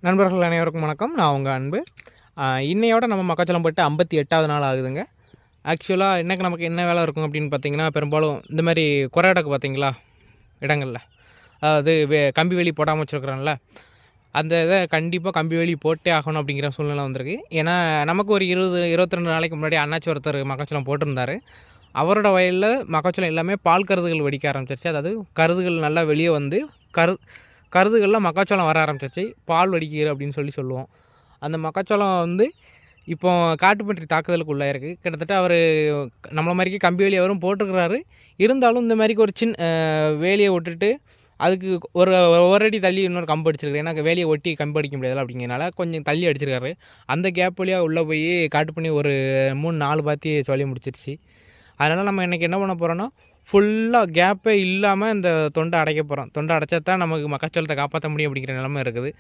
நண்பர்கள் அனைவருக்கும் வணக்கம். நான் உங்கள் அன்பு. இன்னையோட நம்ம மக்காச்சோளம் போட்டு 58வது நாள் ஆகுதுங்க. ஆக்சுவலாக இன்றைக்கி நமக்கு என்ன வேலை இருக்கும் அப்படின்னு பார்த்தீங்கன்னா, பெரும்பாலும் இந்த மாதிரி குறை இடக்கு பார்த்தீங்களா இடங்களில், அதாவது கம்பி வேலி போடாமல் வச்சுருக்குறோம்ல, அந்த இதை கண்டிப்பாக கம்பி வேலி போட்டே ஆகணும் அப்படிங்கிற சூழ்நிலை வந்திருக்கு. ஏன்னா நமக்கு ஒரு 22 நாளைக்கு முன்னாடி அண்ணாச்சி ஒருத்தர் மக்காச்சோளம் போட்டிருந்தார். அவரோட வயலில் மக்காச்சோளம் எல்லாமே பால் கருதுகள் வெடிக்க ஆரம்பிச்சிருச்சு. அதாவது கருதுகள் நல்லா வெளியே வந்து கருதுகளில் மக்காச்சோளம் வர ஆரம்பிச்சிச்சு. பால் வெடிக்கிற அப்படின்னு சொல்லுவோம். அந்த மக்காச்சோளம் வந்து இப்போ காட்டுப்பன்றி தாக்குதலுக்கு உள்ளாயிருக்கு. கிட்டத்தட்ட அவர் நம்மள மாதிரிக்கு கம்பி வேலி அவரும் போட்டிருக்கிறாரு. இருந்தாலும் இந்த மாதிரிக்கு ஒரு வேலியை விட்டுட்டு அதுக்கு ஒரு அடி தள்ளி இன்னொரு கம்பு அடிச்சிருக்காரு. ஏன்னா வேலியை ஒட்டி கம்பு அடிக்க முடியாதுல்ல அப்படிங்கிறனால கொஞ்சம் தள்ளி அடிச்சிருக்காரு. அந்த கேப் வழியாக உள்ளே போய் காட்டுப்பண்ணி ஒரு 3-4 பாத்தி சொல்லி முடிச்சிருச்சு. அதனால் நம்ம இன்றைக்கி என்ன பண்ண போகிறோன்னா, ஃபுல்லாக கேப்பே இல்லாமல் இந்த தொண்டை அடைக்க போகிறோம். தொண்டை அடைச்சா தான் நமக்கு மக்காச்சோளத்தை காப்பாற்ற முடியும் அப்படிங்கிற நிலமை இருக்குது.